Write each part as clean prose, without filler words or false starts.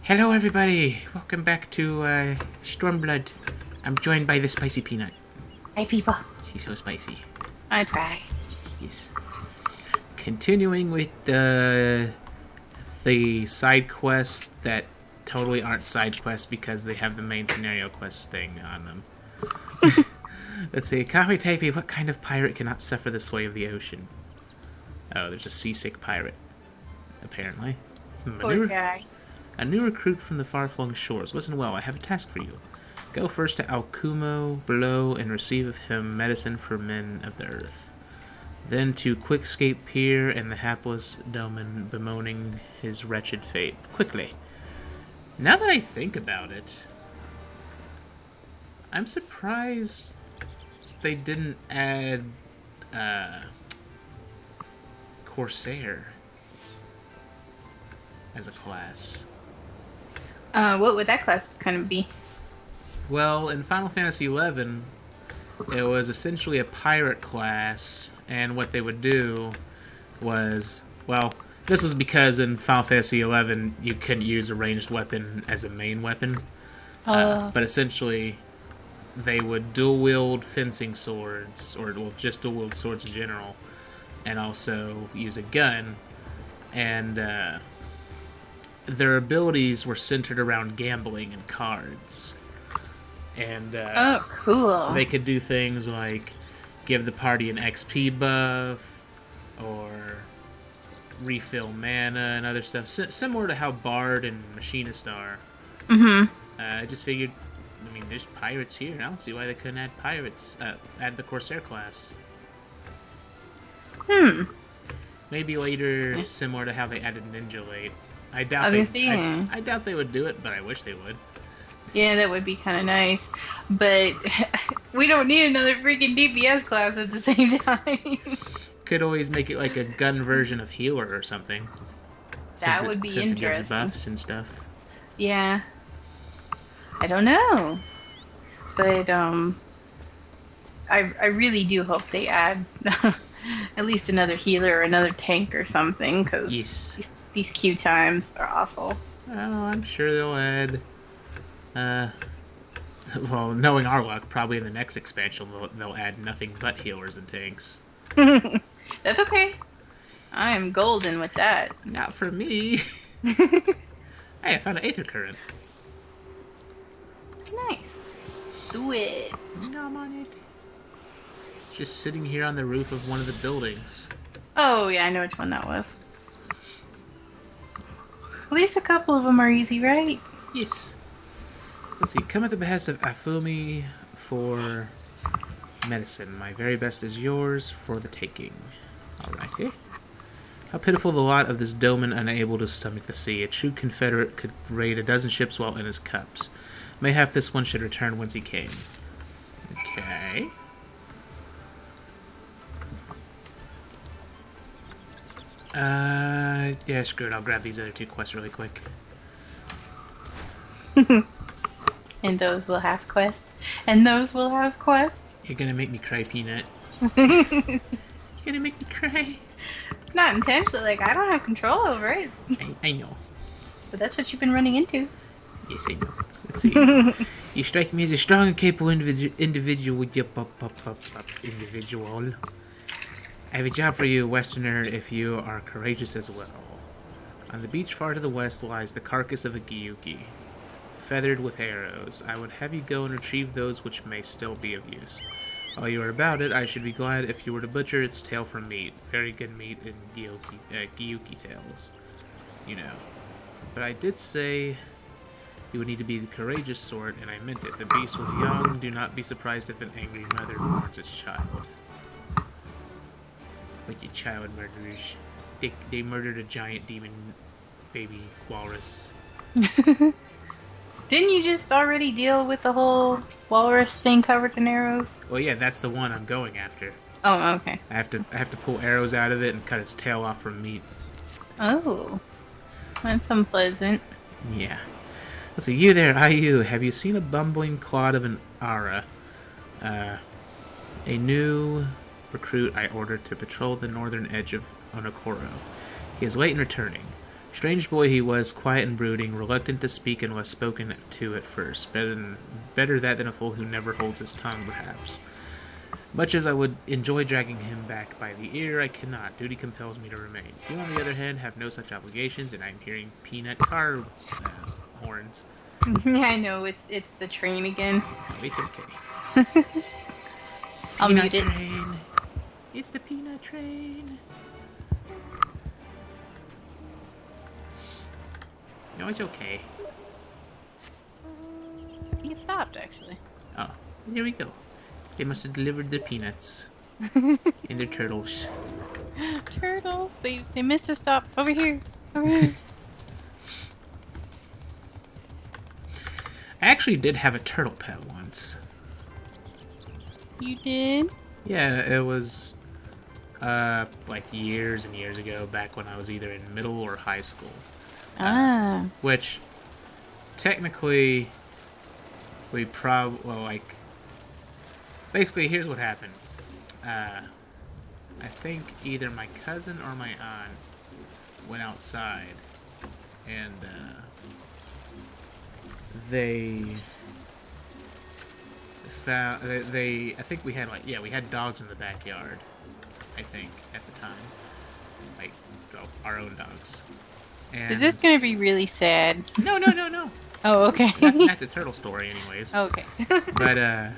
Hello, everybody. Welcome back to Stormblood. I'm joined by the Spicy Peanut. Hi, people. She's so spicy. I try. Yes. Continuing with the side quests that totally aren't side quests because they have the main scenario quest thing on them. Let's see. Copy Tapey, what kind of pirate cannot suffer the sway of the ocean? Oh, there's a seasick pirate, apparently. Poor guy. A new recruit from the far-flung shores. Listen well, I have a task for you. Go first to Alcumo below and receive of him medicine for men of the earth. Then to Quickscape Pier and the hapless Doman bemoaning his wretched fate. Quickly. Now that I think about it, I'm surprised they didn't add Corsair as a class. What would that class kind of be? Well, in Final Fantasy XI, it was essentially a pirate class, and what they would do was, well, this was because in Final Fantasy XI you couldn't use a ranged weapon as a main weapon, but essentially they would dual-wield fencing swords, or well, just dual-wield swords in general, and also use a gun, and their abilities were centered around gambling and cards. And oh, cool. They could do things like give the party an XP buff, or refill mana and other stuff, similar to how Bard and Machinist are. I just figured, I mean, there's pirates here. I don't see why they couldn't add pirates, add the Corsair class. Maybe later, similar to how they added Ninja late. I doubt they would do it, but I wish they would. Yeah, that would be kind of nice. But we don't need another freaking DPS class at the same time. Could always make it like a gun version of healer or something. That would be interesting. Since it gives buffs and stuff. Yeah. I don't know. But I really do hope they add at least another healer or another tank or something, because these queue times are awful. Oh, I'm sure they'll add... well, knowing our luck, probably in the next expansion they'll add nothing but healers and tanks. That's okay. I am golden with that. Not for me. Hey, I found an Aether Current. Nice. Do it. No, I'm on it. Just sitting here on the roof of one of the buildings. Oh, yeah, I know which one that was. At least a couple of them are easy, right? Yes. Let's see. Come at the behest of Afumi for medicine. My very best is yours for the taking. Alrighty. How pitiful the lot of this Doman unable to stomach the sea. A true Confederate could raid a dozen ships while in his cups. Mayhap this one should return whence he came. Okay. Yeah, screw it. I'll grab these other two quests really quick. And those will have quests. And those will have quests. You're gonna make me cry, Peanut. You're gonna make me cry. Not intentionally. Like, I don't have control over it. I know. But that's what you've been running into. Yes, I know. Let's see. You strike me as a strong and capable individual with your individual. I have a job for you, Westerner, if you are courageous as well. On the beach far to the west lies the carcass of a Gyuki, feathered with arrows. I would have you go and retrieve those which may still be of use. While you are about it, I should be glad if you were to butcher its tail for meat. Very good meat in Gyuki tails. You know. But I did say you would need to be the courageous sort, and I meant it. The beast was young. Do not be surprised if an angry mother mourns its child. Like your child murderers. They murdered a giant demon baby walrus. Didn't you just already deal with the whole walrus thing covered in arrows? Well, yeah, that's the one I'm going after. Oh, okay. I have to pull arrows out of it and cut its tail off for meat. Oh, that's unpleasant. Yeah. Let's see, you there, Ayu. Have you seen a bumbling clod of an Ara? A new recruit I ordered to patrol the northern edge of Onokoro. He is late in returning. Strange boy he was, quiet and brooding, reluctant to speak unless spoken to at first. Better that than a fool who never holds his tongue, perhaps. Much as I would enjoy dragging him back by the ear, I cannot. Duty compels me to remain. You, on the other hand, have no such obligations, and I'm hearing peanut car horns. Yeah, I know. It's the train again. No, it's okay. I'll mute it. Train. It's the peanut train. No, it's okay. I think it stopped, actually. Oh, there we go. They must have delivered their peanuts. And their turtles. Turtles! They missed a stop. Over here. Over here. I actually did have a turtle pet once. You did? Yeah, it was like years and years ago, back when I was either in middle or high school. Which, technically, basically, here's what happened. I think either my cousin or my aunt went outside, and they found, I think we had dogs in the backyard, I think, at the time. Our own dogs. And is this going to be really sad? No. Oh, okay. Not the turtle story, anyways. Okay. But,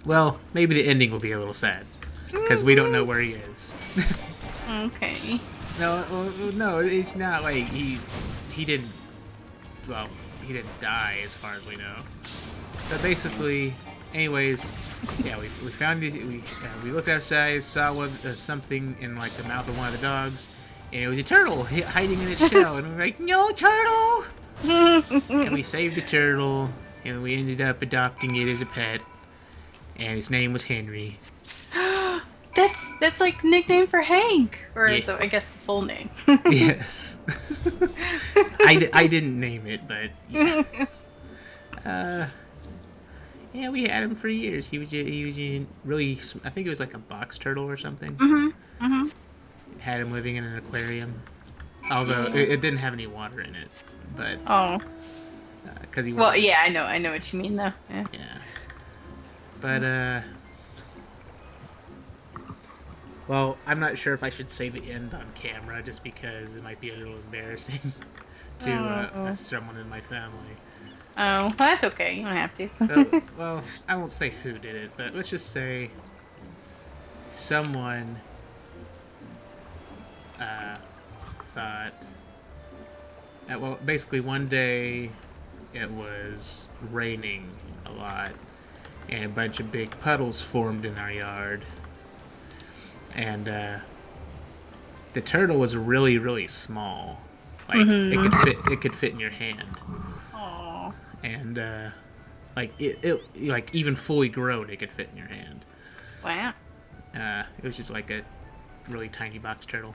well, maybe the ending will be a little sad. Because we don't know where he is. Okay. No, it's not like he didn't die as far as we know. But basically, anyways, yeah, we found it. We looked outside, saw something in like the mouth of one of the dogs, and it was a turtle hiding in its shell. And we were like, "No, turtle!" And we saved the turtle, and we ended up adopting it as a pet. And his name was Henry. That's like nickname for Hank, or yeah. I guess the full name. Yes. I didn't name it, but yes. Yeah, we had him for years. He was really, I think it was like a box turtle or something. Had him living in an aquarium, although it didn't have any water in it. But because he was. Well, yeah, I know what you mean though. Yeah. But well, I'm not sure if I should say the end on camera, just because it might be a little embarrassing to someone in my family. Oh, well, that's okay. You don't have to. Well, I won't say who did it, but let's just say someone thought... well, basically one day it was raining a lot, and a bunch of big puddles formed in our yard. And the turtle was really, really small. Like, it could fit in your hand. And it like even fully grown, it could fit in your hand. Wow. It was just like a really tiny box turtle.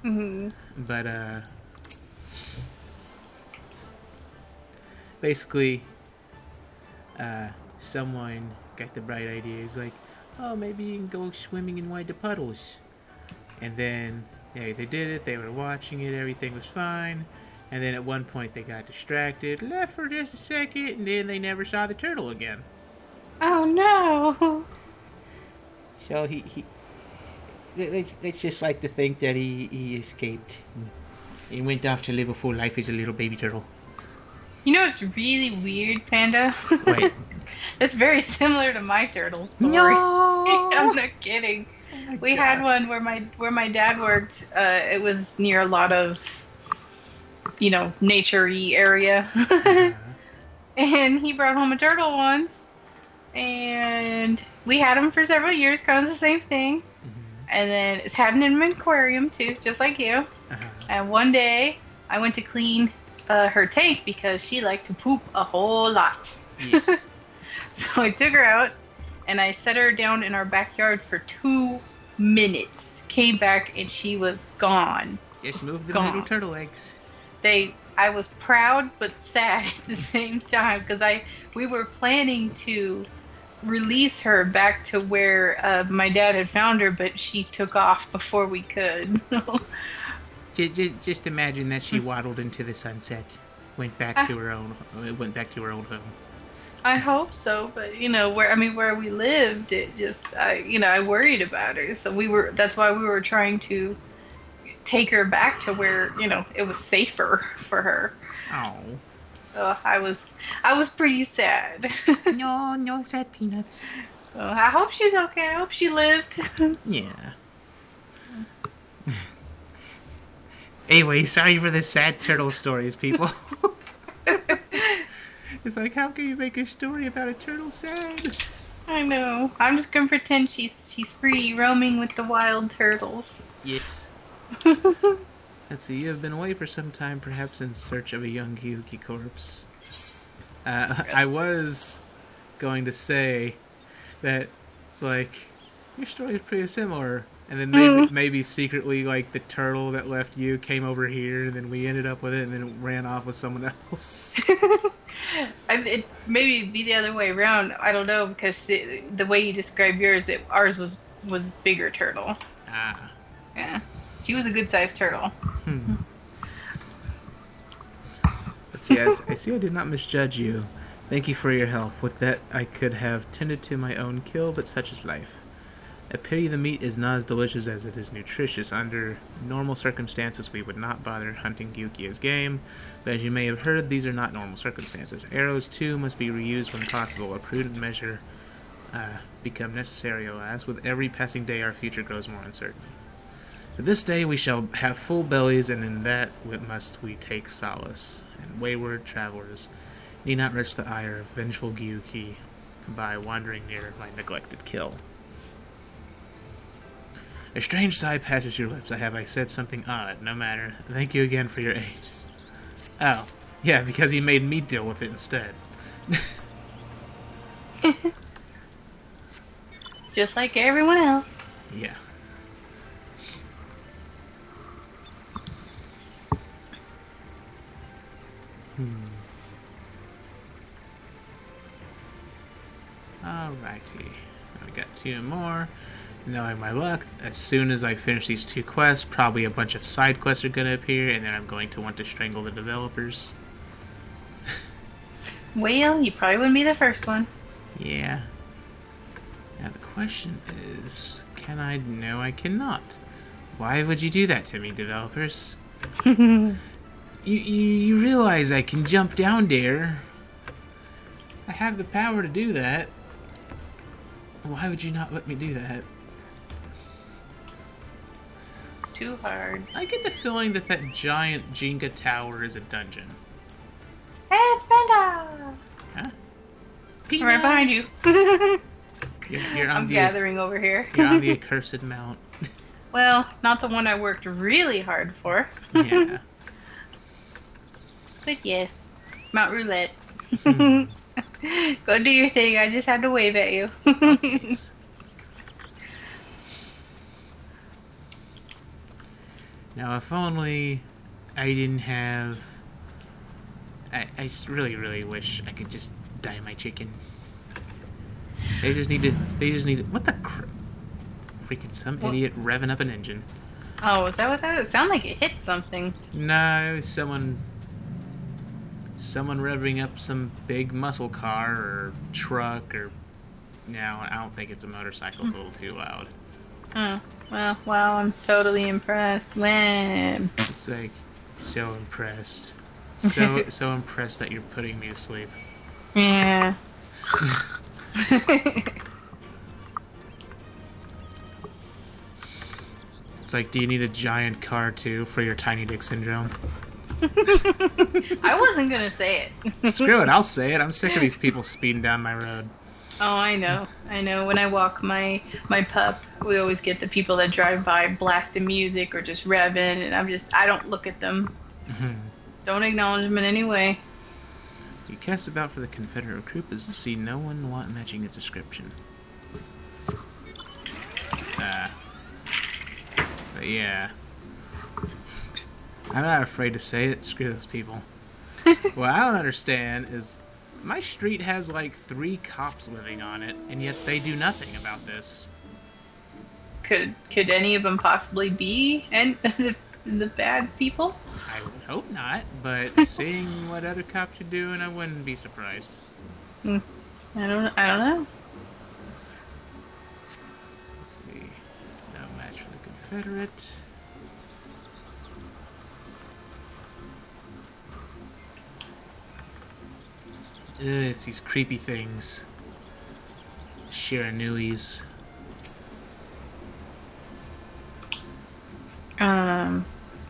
But basically, someone got the bright idea. He's like, "Oh, maybe you can go swimming in one of the puddles." And then they did it. They were watching it. Everything was fine. And then at one point they got distracted, left for just a second, and then they never saw the turtle again. Oh no! So they just like to think that he escaped. He went off to live a full life as a little baby turtle. You know what's really weird, Panda? Wait. It's very similar to my turtle story. No! I'm not kidding. We had one where my dad worked. It was near a lot of, nature-y area. And he brought home a turtle once. And we had him for several years, kind of the same thing. And then it's had in an aquarium, too, just like you. And one day, I went to clean her tank because she liked to poop a whole lot. Yes. So I took her out, and I set her down in our backyard for 2 minutes. Came back, and she was gone. Just move the little turtle eggs. I was proud but sad at the same time because we were planning to release her back to where my dad had found her, but she took off before we could. Just imagine that she waddled into the sunset, went back to her own home. I hope so, but where we lived, it just I worried about her, so that's why we were trying to take her back to where it was safer for her. Oh. So I was pretty sad. No sad peanuts. So I hope she's okay. I hope she lived. Yeah. Anyway, sorry for the sad turtle stories, people. It's like, how can you make a story about a turtle sad? I know. I'm just gonna pretend she's free, roaming with the wild turtles. Yes. Let's see, you have been away for some time, perhaps in search of a young Gyuki corpse. I was going to say that it's like, your story is pretty similar. And then maybe secretly, like, the turtle that left you came over here, and then we ended up with it, and then it ran off with someone else. It maybe be the other way around. I don't know, because the way you described yours, ours was bigger turtle. Ah. Yeah. She was a good-sized turtle. Let's see, I see I did not misjudge you. Thank you for your help. With that, I could have tended to my own kill, but such is life. I pity the meat is not as delicious as it is nutritious. Under normal circumstances, we would not bother hunting Gyuki as game, but as you may have heard, these are not normal circumstances. Arrows, too, must be reused when possible. A prudent measure become necessary, alas. With every passing day, our future grows more uncertain. But this day we shall have full bellies, and in that must we take solace. And wayward travelers need not risk the ire of vengeful Gyuki by wandering near my neglected kill. A strange sigh passes your lips. Have I said something odd? No matter. Thank you again for your aid. Oh, yeah, because you made me deal with it instead. Just like everyone else. Yeah. Alrighty. I got 2 more. Knowing my luck, as soon as I finish these 2 quests, probably a bunch of side quests are going to appear, and then I'm going to want to strangle the developers. Well, you probably wouldn't be the first one. Yeah. Now the question is, can I? No, I cannot. Why would you do that to me, developers? You realize I can jump down there. I have the power to do that. Why would you not let me do that? Too hard. I get the feeling that giant Jenga tower is a dungeon. Hey, it's Panda! Huh? I'm right behind you. I'm gathering over here. You're on the accursed mount. Well, not the one I worked really hard for. Yeah. But yes, Mount Roulette. Go do your thing. I just had to wave at you. Now, if only I didn't have... I really, really wish I could just dye my chicken. They just need to... What the freaking some idiot revving up an engine. Oh, is that what that is? It sounded like it hit something. No, it was someone revving up some big muscle car or truck or... No, I don't think it's a motorcycle. It's a little too loud. Oh, well, wow, I'm totally impressed. Man. It's like, so impressed. So impressed that you're putting me to sleep. Yeah. It's like, do you need a giant car too for your tiny dick syndrome? I wasn't gonna say it. Screw it, I'll say it. I'm sick of these people speeding down my road. Oh, I know. When I walk my pup, we always get the people that drive by blasting music or just revving, and I don't look at them. Don't acknowledge them in any way. You cast about for the Confederate recruit to see no one matching its description. But yeah. I'm not afraid to say it. Screw those people. What I don't understand is My street has like 3 cops living on it, and yet they do nothing about this. Could any of them possibly be the bad people? I would hope not, but seeing what other cops are doing, I wouldn't be surprised. I don't know. Let's see. No match for the Confederate. It's these creepy things. Shiranuis.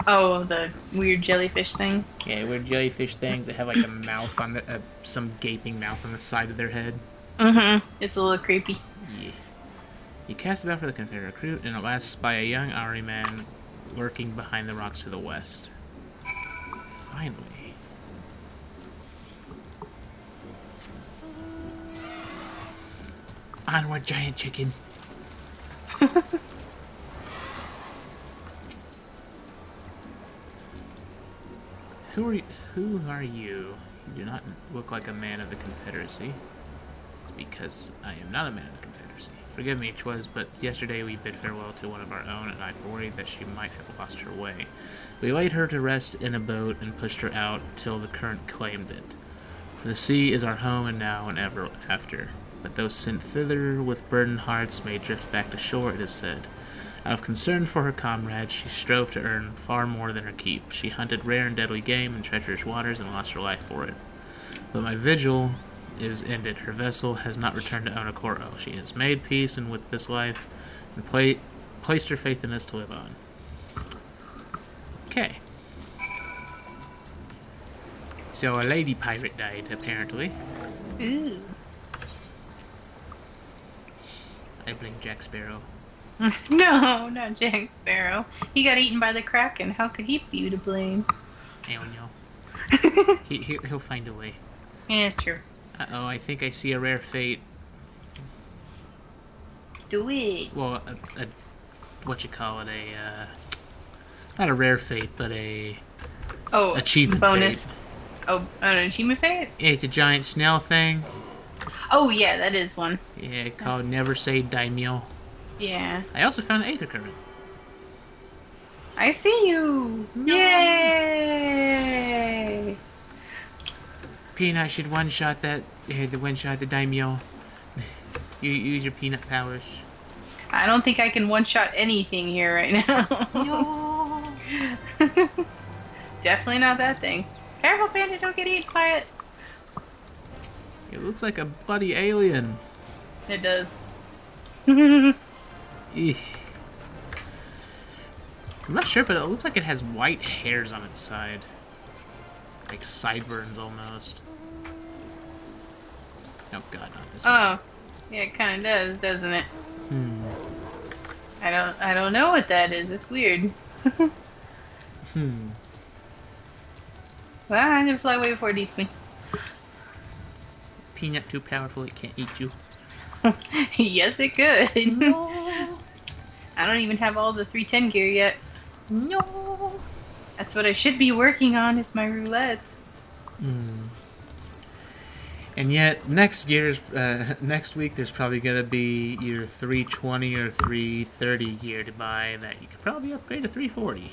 Oh, the weird jellyfish things. Yeah, weird jellyfish things that have like a mouth on the some gaping mouth on the side of their head. It's a little creepy. Yeah. You cast about for the Confederate recruit, and at last spy a young Ari man lurking behind the rocks to the west. Finally. Onward, giant chicken. Who are you? You do not look like a man of the Confederacy. It's because I am not a man of the Confederacy. Forgive me, 'twas but yesterday we bid farewell to one of our own, and I worried that she might have lost her way. We laid her to rest in a boat and pushed her out till the current claimed it. For the sea is our home, and now and ever after. But those sent thither with burdened hearts may drift back to shore, it is said. Out of concern for her comrades, she strove to earn far more than her keep. She hunted rare and deadly game in treacherous waters and lost her life for it. But my vigil is ended. Her vessel has not returned to Onokoro. She has made peace and with this life and placed her faith in us to live on. Okay. So a lady pirate died, apparently. Ooh. I blame Jack Sparrow. No, not Jack Sparrow. He got eaten by the Kraken. How could he be to blame? I don't know. He'll find a way. Yeah, it's true. Uh-oh, I think I see a rare fate. Do it. Well, what you call it, not a rare fate, but achievement bonus. Fate. Oh, an achievement fate? Yeah, it's a giant snail thing. Oh, yeah, that is one. Yeah, called Never Say Daimyo. Yeah. I also found an Aether Current. I see you! No. Yay! Peanut should one-shot the Daimyo. You use your peanut powers. I don't think I can one-shot anything here right now. No. Definitely not that thing. Careful, Panda, don't get eaten by it. It looks like a bloody alien. It does. Eesh. I'm not sure, but it looks like it has white hairs on its side. Like sideburns almost. Oh god, not this one. Oh. Yeah, it kinda does, doesn't it? I don't know what that is. It's weird. Well, I'm gonna fly away before it eats me. Peanut too powerful, it can't eat you. Yes, it could. No. I don't even have all the 310 gear yet. No. That's what I should be working on, is my roulettes. And yet, next week, there's probably going to be either 320 or 330 gear to buy that you could probably upgrade to 340.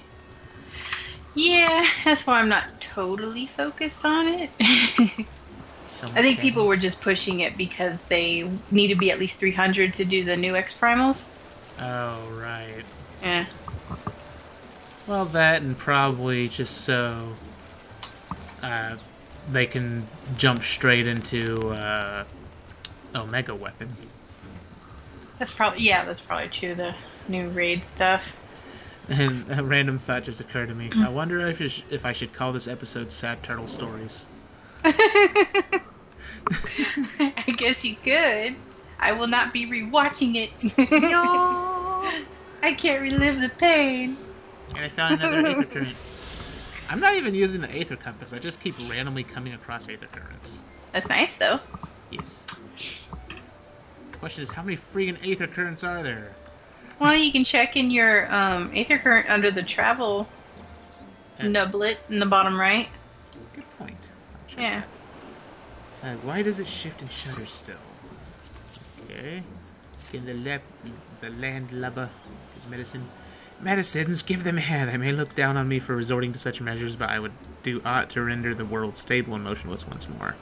Yeah, that's why I'm not totally focused on it. I think people were just pushing it because they need to be at least 300 to do the new X Primals. Oh, right. Yeah. Well, that and probably just so they can jump straight into Omega Weapon. That's probably true. The new raid stuff. And a random thought just occurred to me. I wonder if I should call this episode Sad Turtle Stories. I guess you could. I will not be rewatching it. No! I can't relive the pain. And I found another Aether Current. I'm not even using the Aether Compass. I just keep randomly coming across Aether Currents. That's nice, though. Yes. The question is, how many freaking Aether Currents are there? Well, you can check in your Aether Current under the travel nublet in the bottom right. Good point. Yeah. Why does it shift and shutter still? Okay. Give the landlubber his medicine. Medicines, give them here. They may look down on me for resorting to such measures, but I would do aught to render the world stable and motionless once more.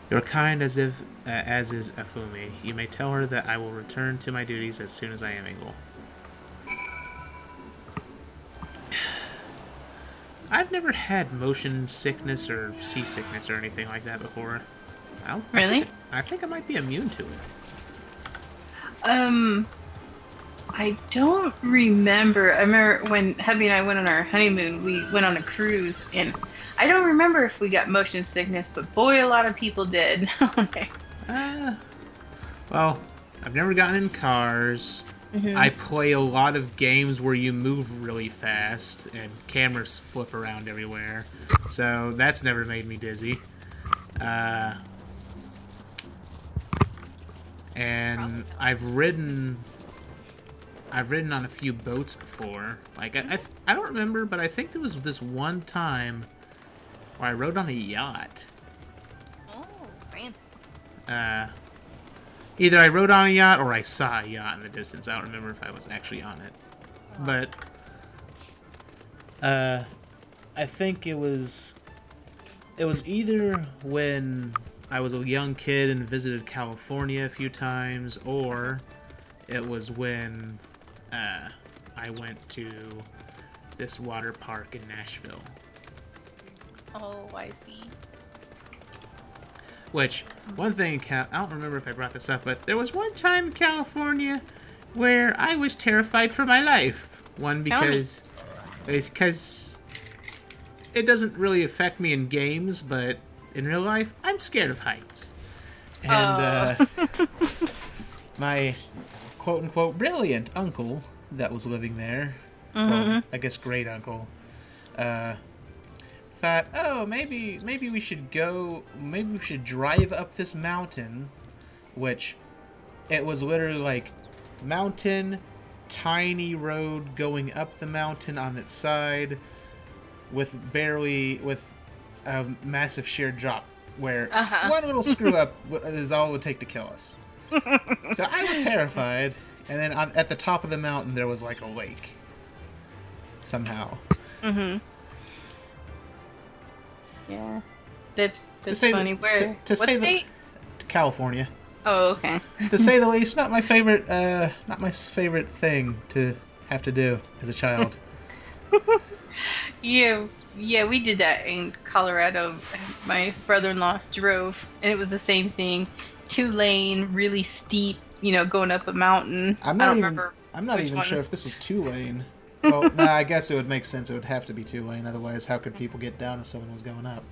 You're kind as is Afumi. You may tell her that I will return to my duties as soon as I am able. I've never had motion sickness or seasickness or anything like that before. Really? I think I might be immune to it. I don't remember. I remember when hubby and I went on our honeymoon, we went on a cruise, and I don't remember if we got motion sickness, but boy, a lot of people did. Well, I've never gotten in cars. Mm-hmm. I play a lot of games where you move really fast and cameras flip around everywhere, so that's never made me dizzy. And I've ridden on a few boats before. Like, I don't remember, but I think there was this one time where I rode on a yacht. Oh, fancy. Either I rode on a yacht or I saw a yacht in the distance. I don't remember if I was actually on it. But, I think it was either when I was a young kid and visited California a few times, or it was when I went to this water park in Nashville. Oh, I see. Which, one thing, I don't remember if I brought this up, but there was one time in California where I was terrified for my life. One, because it doesn't really affect me in games, but in real life, I'm scared of heights. And my quote-unquote brilliant uncle that was living there, well, I guess great uncle, thought, oh, maybe we should drive up this mountain, which it was literally like mountain, tiny road going up the mountain on its side with a massive sheer drop where one little screw up is all it would take to kill us. So I was terrified, and then at the top of the mountain there was like a lake. Somehow. Mm-hmm. Yeah. That's funny. Where? What state? California. Oh, okay. To say the least, not my favorite thing to have to do as a child. Yeah, we did that in Colorado. My brother-in-law drove, and it was the same thing. 2-lane, really steep, going up a mountain. I'm not even sure if this was 2-lane. Well, no, I guess it would make sense. It would have to be 2-lane. Otherwise, how could people get down if someone was going up?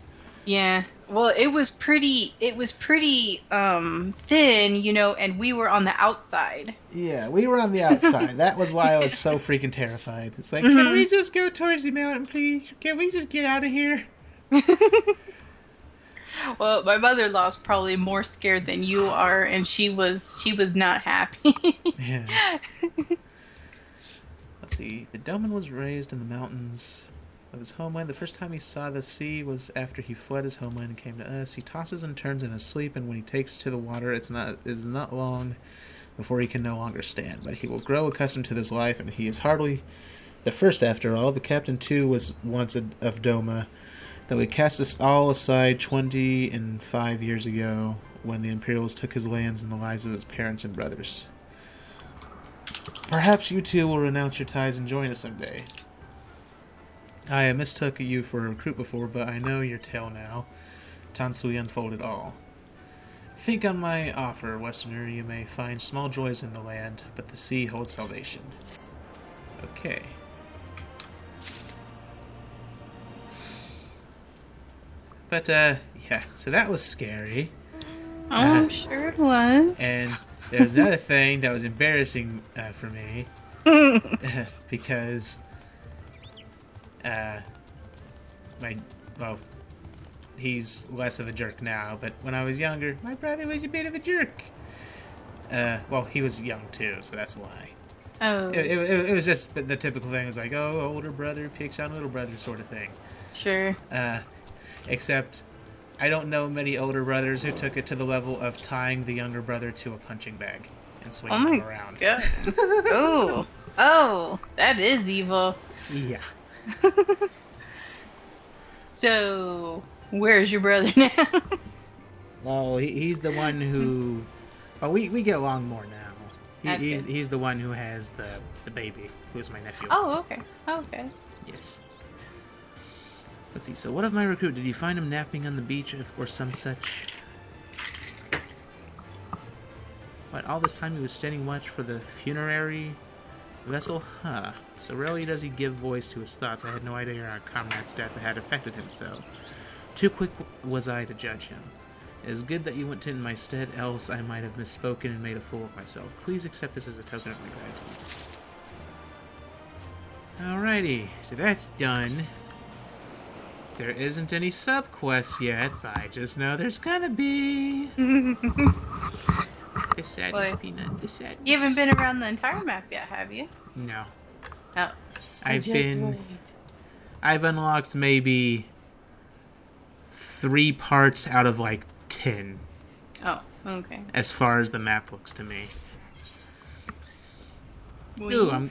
Yeah. Well, it was pretty thin, and we were on the outside. Yeah, we were on the outside. That was why I was so freaking terrified. It's like, can we just go towards the mountain, please? Can we just get out of here? Well, my mother-in-law's probably more scared than you are, and she was not happy. Yeah. Let's see. The Doman was raised in the mountains of his homeland. The first time he saw the sea was after he fled his homeland and came to us. He tosses and turns in his sleep, and when he takes to the water, it is not long before he can no longer stand. But he will grow accustomed to this life, and he is hardly the first after all. The captain, too, was once of Doma, though he cast us all aside 25 years ago when the Imperials took his lands and the lives of his parents and brothers. Perhaps you two will renounce your ties and join us someday. I mistook you for a recruit before, but I know your tale now. Tansui unfolded all. Think on my offer, Westerner. You may find small joys in the land, but the sea holds salvation. Okay. But, yeah, so that was scary. Oh, I'm sure it was. And there was another thing that was embarrassing for me. Because, he's less of a jerk now, but when I was younger, my brother was a bit of a jerk. He was young too, so that's why. Oh. It was just the typical thing. It was like, oh, older brother picks on little brother sort of thing. Sure. Except I don't know many older brothers who took it to the level of tying the younger brother to a punching bag and swinging him around. God. Oh, that is evil. Yeah. So, where's your brother now? Well, he's the one who... Oh, we get along more now. He's the one who has the baby, who's my nephew. Oh, okay. Okay. Yes. Let's see, so what of my recruit? Did you find him napping on the beach or some such? What, all this time he was standing watch for the funerary vessel? Huh. So rarely does he give voice to his thoughts. I had no idea our comrade's death had affected him so. Too quick was I to judge him. It is good that you went in my stead, else I might have misspoken and made a fool of myself. Please accept this as a token of my gratitude. Alrighty, so that's done. There isn't any sub-quests yet, but I just know there's gonna be. The sadness, Peanut, the sadness. You haven't been around the entire map yet, have you? No. Oh. I've unlocked maybe 3 parts out of like 10. Oh, okay. As far as the map looks to me. Well, Ooh,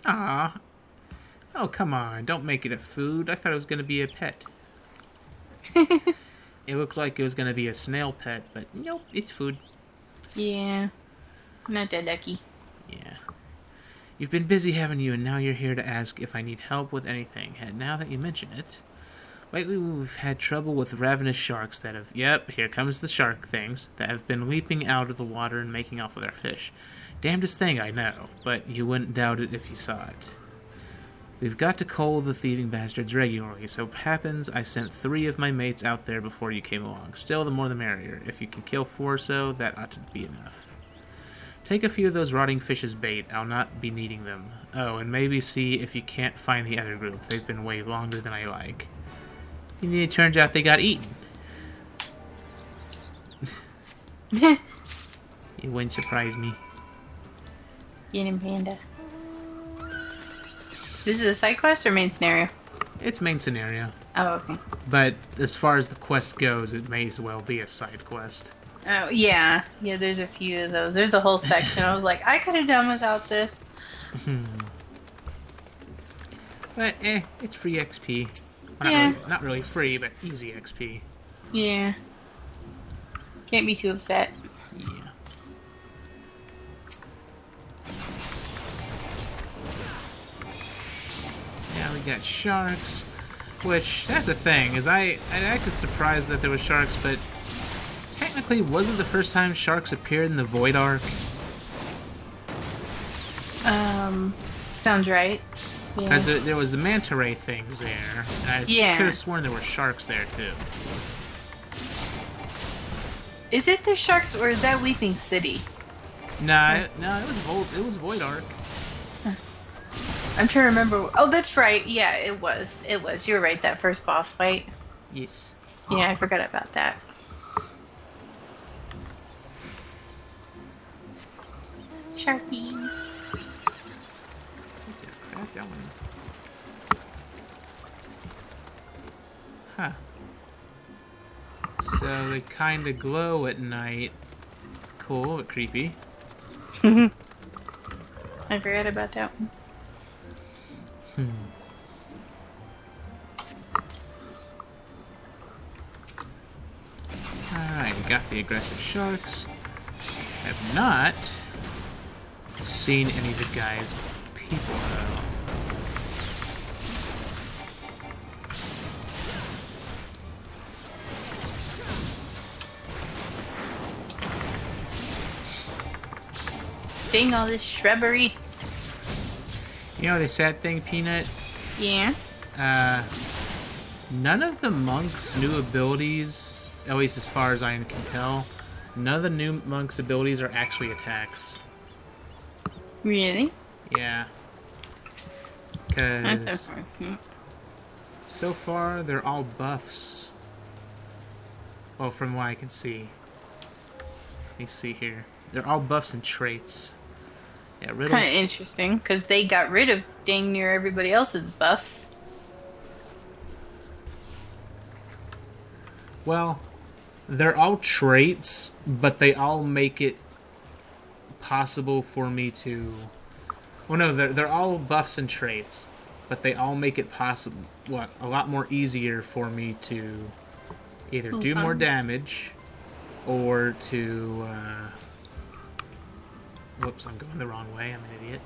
ah. Oh, come on. Don't make it a food. I thought it was going to be a pet. It looked like it was going to be a snail pet, but nope, it's food. Yeah. Not that lucky. Yeah. You've been busy, haven't you? And now you're here to ask if I need help with anything. And now that you mention it... Lately we've had trouble with ravenous sharks that have... Yep, here comes the shark things. That have been leaping out of the water and making off with our fish. Damnedest thing, I know. But you wouldn't doubt it if you saw it. We've got to cull the thieving bastards regularly, so it happens I sent 3 of my mates out there before you came along. Still, the more the merrier. If you can kill 4 or so, that ought to be enough. Take a few of those rotting fish as bait. I'll not be needing them. Oh, and maybe see if you can't find the other group. They've been way longer than I like. And it turns out they got eaten. It wouldn't surprise me. Get him, Panda. This is a side quest or main scenario? It's main scenario. Oh, okay. But as far as the quest goes, it may as well be a side quest. Oh, yeah. Yeah, there's a few of those. There's a whole section. I was like, I could have done without this. But, it's free XP. Well, Yeah. Not really free, but easy XP. Yeah. Can't be too upset. Yeah. Now we got sharks, which, that's the thing, is I acted surprised that there was sharks, but technically wasn't the first time sharks appeared in the Void Ark? Sounds right. Because there was the manta ray things there, and I could have sworn there were sharks there too. Is it the sharks or is that Weeping City? No, it was Void Ark. I'm trying to remember. Oh, that's right. Yeah, it was. It was. You were right. That first boss fight. Yes. Yeah, I forgot about that. Sharky. That one. Huh. So they kind of glow at night. Cool, but creepy. I forgot about that one. Alright, got the aggressive sharks. Have not seen any of the guys' people though. Dang, all this shrubbery. You know the sad thing, Peanut? Yeah. None of the monks' new abilities, at least as far as I can tell, none of the new monks' abilities are actually attacks. Really? Yeah. Because That's okay. so far they're all buffs. Well, from what I can see. Let me see here. They're all buffs and traits. Yeah, Kind of interesting, because they got rid of dang near everybody else's buffs. Well, they're all traits, but they all make it possible for me to... Well, no, they're all buffs and traits, but they all make it possible, a lot more easier for me to either do more damage or to... Whoops, I'm going the wrong way. I'm an idiot.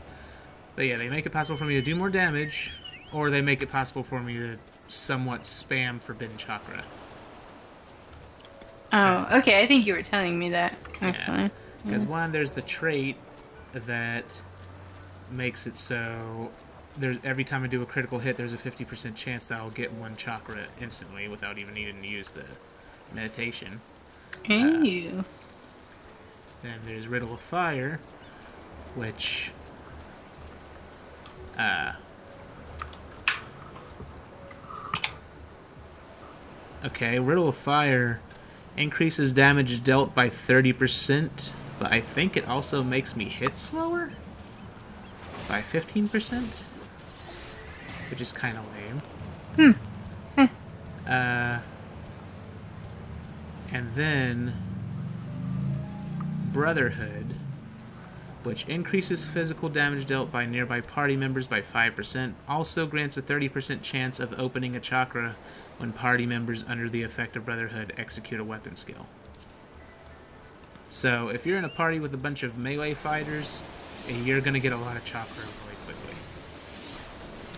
But yeah, they make it possible for me to do more damage, or they make it possible for me to somewhat spam Forbidden Chakra. Oh, okay. I think you were telling me that, actually. Because one, there's the trait that makes it so there's every time I do a critical hit, there's a 50% chance that I'll get one chakra instantly without even needing to use the meditation. Then there's Riddle of Fire, which okay, Riddle of Fire increases damage dealt by 30%, but I think it also makes me hit slower by 15%, which is kind of lame. And then Brotherhood, which increases physical damage dealt by nearby party members by 5%, also grants a 30% chance of opening a chakra when party members under the effect of Brotherhood execute a weapon skill. So, if you're in a party with a bunch of melee fighters, you're going to get a lot of chakra really quickly.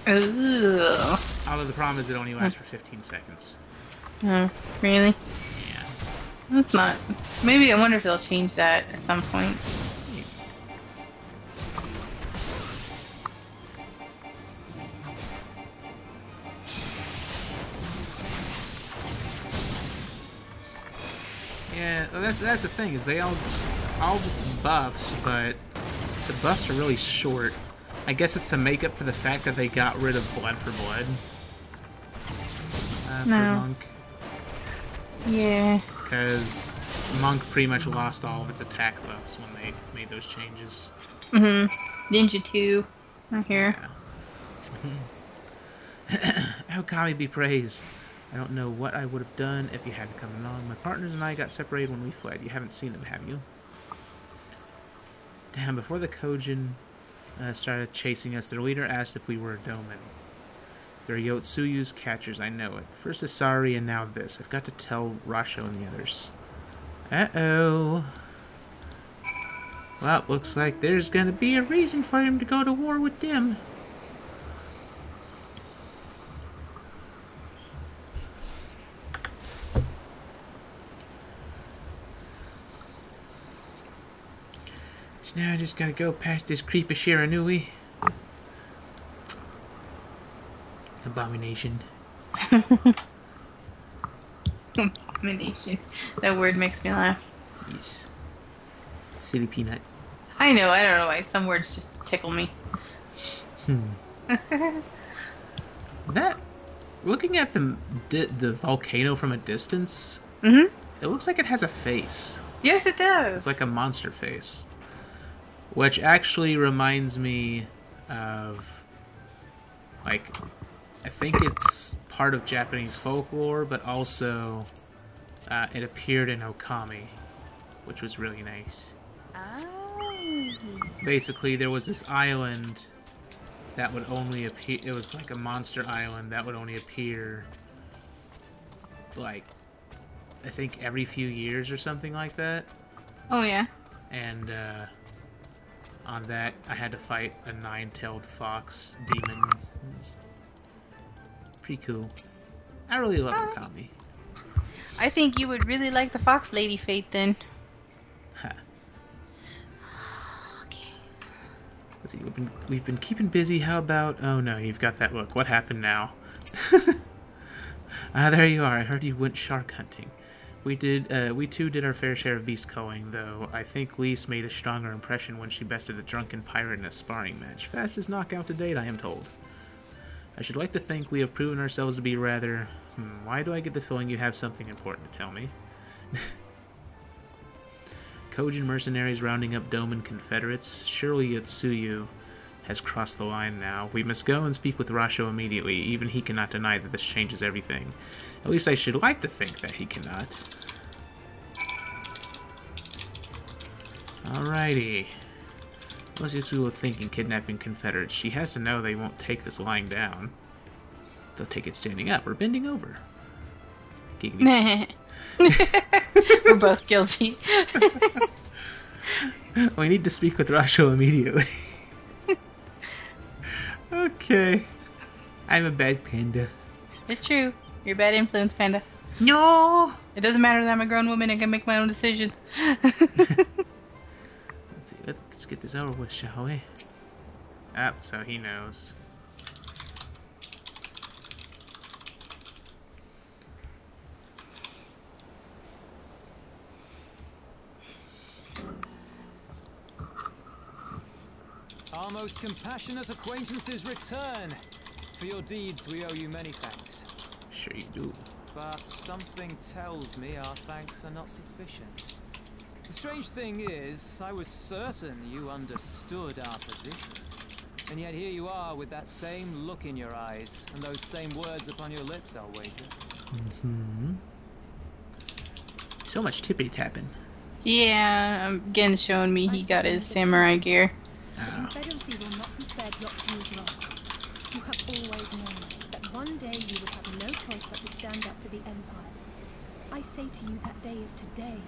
Ugh. Although the problem is it only lasts for 15 seconds. Oh, really? Yeah. That's not... Maybe I wonder if they'll change that at some point. Yeah, that's the thing, is they all its buffs, but the buffs are really short. I guess it's to make up for the fact that they got rid of Blood for Blood. For Monk. Yeah. Because Monk pretty much lost all of its attack buffs when they made those changes. Ninja 2. I'm here. Yeah. How Kami be praised. I don't know what I would have done if you hadn't come along. My partners and I got separated when we fled. You haven't seen them, have you? Damn, before the Kojin started chasing us, their leader asked if we were a Doman. They're Yotsuyu's catchers, I know it. First Asari and now this. I've got to tell Rasho and the others. Uh-oh. Well, looks like there's gonna be a reason for him to go to war with them. So now I just gotta go past this creep of Shiranui. Abomination. Abomination. That word makes me laugh. Yes. Silly peanut. I know, I don't know why. Some words just tickle me. That... Looking at the volcano from a distance, it looks like it has a face. Yes, it does. It's like a monster face. Which actually reminds me of... Like... I think it's part of Japanese folklore, but also it appeared in Okami, which was really nice. Basically, there was this island that would only appear... It was like a monster island that would only appear, like, I think every few years or something like that. Oh, yeah. And on that, I had to fight a 9-tailed fox demon. Pretty cool. I really love Okami. I think you would really like the Fox Lady fate then. Ha. Okay. Let's see. We've been keeping busy. How about? Oh no, you've got that look. What happened now? There you are. I heard you went shark hunting. We too did our fair share of beast culling, though I think Lise made a stronger impression when she bested a drunken pirate in a sparring match. Fastest knockout to date, I am told. I should like to think we have proven ourselves to be rather... why do I get the feeling you have something important to tell me? Kojin mercenaries rounding up Doman Confederates. Surely Yotsuyu has crossed the line now. We must go and speak with Rasho immediately. Even he cannot deny that this changes everything. At least I should like to think that he cannot. Alrighty. What's your tool of thinking kidnapping Confederates? She has to know they won't take this lying down. They'll take it standing up or bending over. Giggity. We're both guilty. We need to speak with Rasho immediately. Okay. I'm a bad panda. It's true. You're a bad influence, Panda. No! It doesn't matter that I'm a grown woman and can make my own decisions. Let's see. Let's get this over with, shall we? Ah, so he knows. Our most compassionate acquaintances return. For your deeds, we owe you many thanks. Sure you do. But something tells me our thanks are not sufficient. The strange thing is, I was certain you understood our position. And yet here you are with that same look in your eyes, and those same words upon your lips, I'll wager. Mm-hmm. So much tippity-tapping. Yeah, again showing me he got his samurai gear. The Confederacy will not be spared Yotsu's wrath. You have always known this, that one day you would have no choice but to stand up to the Empire. I say to you that day is today,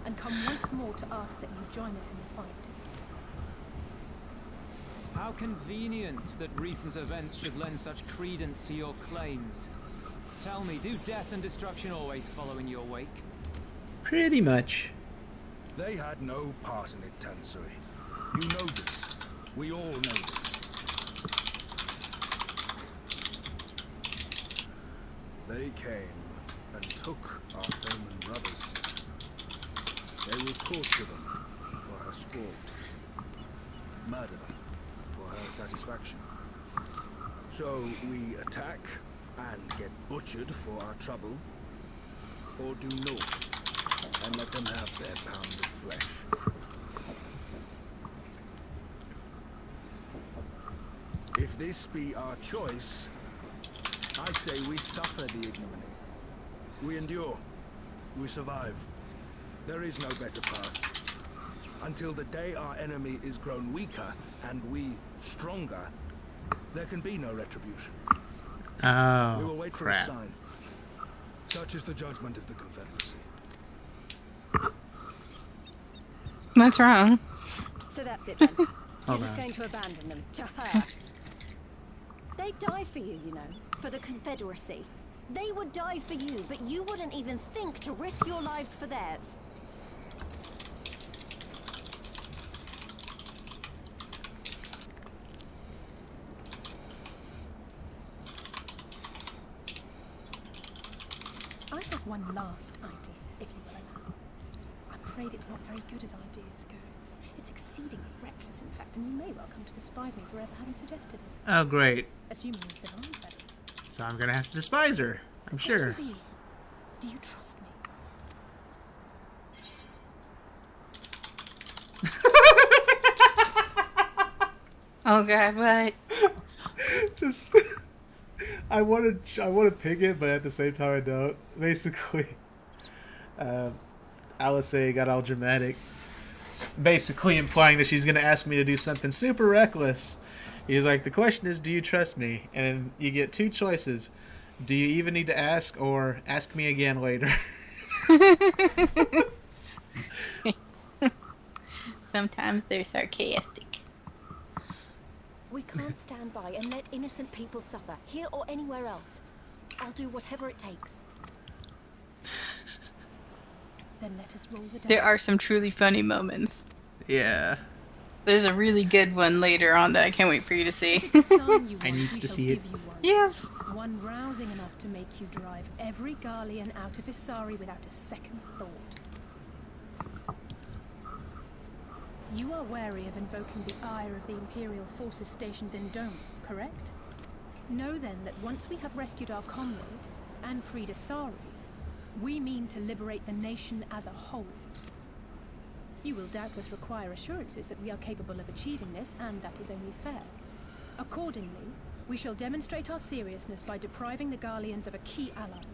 and come once more to ask that you join us in the fight. How convenient that recent events should lend such credence to your claims. Tell me, do death and destruction always follow in your wake? Pretty much. They had no part in it, Tansui. You know this. We all know this. They came and took our Bowman brothers. They will torture them for her sport. Murder them for her satisfaction. So we attack and get butchered for our trouble, or do naught and let them have their pound of flesh. If this be our choice, I say we suffer the ignominy. We endure. We survive. There is no better path. Until the day our enemy is grown weaker and we stronger, there can be no retribution. Oh, We will wait for crap. a sign. Such is the judgment of the Confederacy. What's wrong? So that's it then. You're Hold just on. going to abandon them to her. They die for you, you know, for the Confederacy. They would die for you, but you wouldn't even think to risk your lives for theirs. I have one last idea, if you will allow. I'm afraid it's not very good as ideas go. It's exceedingly reckless, in fact, and you may well come to despise me for ever having suggested it. Oh, great. Assuming you sit on feathers. So I'm gonna have to despise her. I'm sure. Question B, do you trust me? Oh god, what? Just, I want to pick it, but at the same time I don't. Basically, Alice got all dramatic, basically implying that she's gonna ask me to do something super reckless. He's like, the question is, do you trust me? And you get two choices: do you even need to ask, or ask me again later? Sometimes they're sarcastic. We can't stand by and let innocent people suffer, here or anywhere else. I'll do whatever it takes. Then let us roll the dice. There are some truly funny moments. Yeah. There's a really good one later on that I can't wait for you to see. If it's a sign you I want, needs we to shall see it. give you one. Yes. One rousing enough to make you drive every Garlean out of Isari without a second thought. You are wary of invoking the ire of the Imperial forces stationed in Dome, correct? Know then that once we have rescued our comrade and freed Isari, we mean to liberate the nation as a whole. You will doubtless require assurances that we are capable of achieving this, and that is only fair. Accordingly, we shall demonstrate our seriousness by depriving the Garleans of a key ally,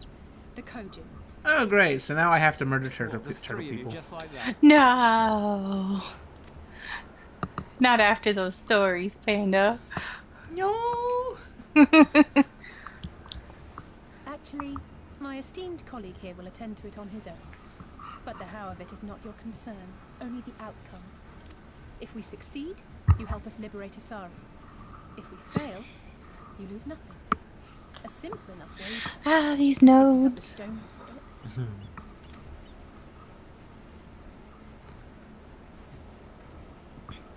the Kojin. Oh, great. So now I have to murder turtle What, the three of you, people. just like that? No. Not after those stories, Panda. No. Actually, my esteemed colleague here will attend to it on his own. But the how of it is not your concern, only the outcome. If we succeed, you help us liberate Asari. If we fail, you lose nothing. A simple enough way to These the nodes. stones for it.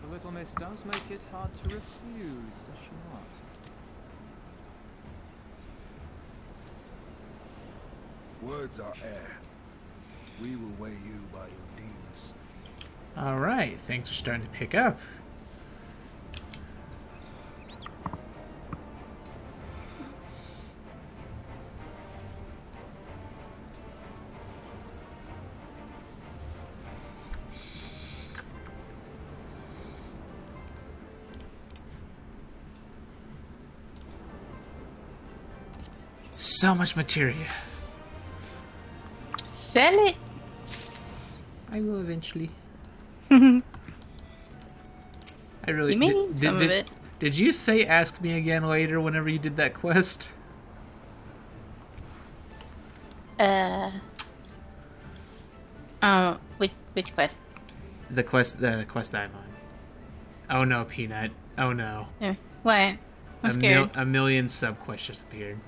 The little miss does make it hard to refuse, does she not? Words are air. We will weigh you by your deeds. All right. Things are starting to pick up. So much materia. Sell it. I will eventually. You I really may need some of it. Did you say ask me again later whenever you did that quest? Which quest? The quest that I'm on. Oh no, Peanut. Oh no. What? I'm scared. A million sub quests just appeared.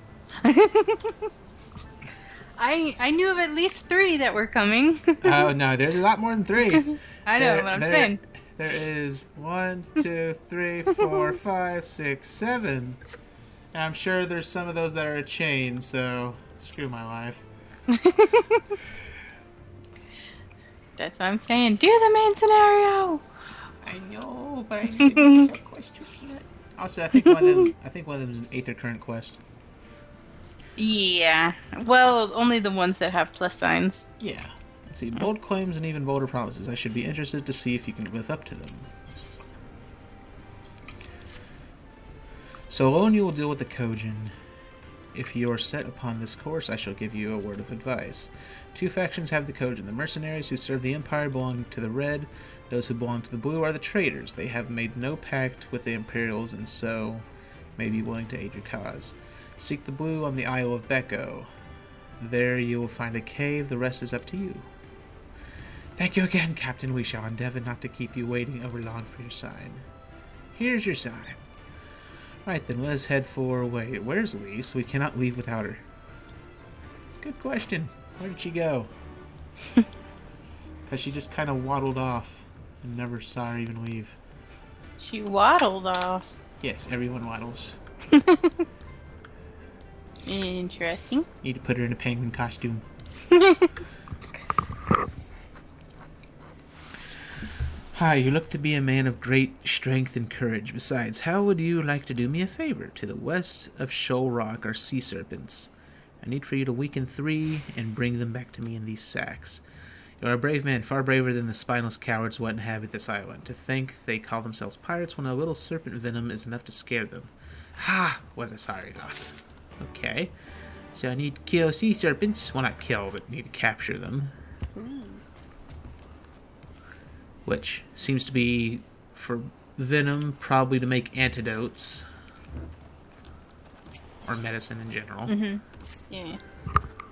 I knew of at least 3 that were coming. Oh no, there's a lot more than 3. I know, but I'm saying. There is 1, 2, 3, 4, 5, 6, 7. And I'm sure there's some of those that are a chain, so screw my life. That's what I'm saying. Do the main scenario. I know, but I need to do sub quest too. Also, I think one of them is an Aether Current quest. Yeah. Well, only the ones that have plus signs. Yeah. Let's see. Bold claims and even bolder promises. I should be interested to see if you can live up to them. So alone you will deal with the Kojin. If you are set upon this course, I shall give you a word of advice. 2 factions have the Kojin. The mercenaries who serve the Empire belong to the Red. Those who belong to the Blue are the traitors. They have made no pact with the Imperials and so may be willing to aid your cause. Seek the Blue on the Isle of Becco. There you will find a cave. The rest is up to you. Thank you again, Captain. We shall endeavor not to keep you waiting over long for your sign. Here's your sign. Right then, let's head for... Wait, where's Lise? We cannot leave without her. Good question. Where did she go? Because she just kind of waddled off and never saw her even leave. She waddled off. Yes, everyone waddles. Interesting. Need to put her in a penguin costume. Hi, you look to be a man of great strength and courage. Besides, how would you like to do me a favor? To the west of Shoal Rock are sea serpents. I need for you to weaken 3 and bring them back to me in these sacks. You are a brave man, far braver than the spineless cowards who inhabit this island. To think they call themselves pirates when a little serpent venom is enough to scare them. Ha! What a sorry lot. Okay. So I need to kill sea serpents. Well, not kill, but need to capture them. Which seems to be for venom, probably to make antidotes. Or medicine in general. Mm-hmm. Yeah.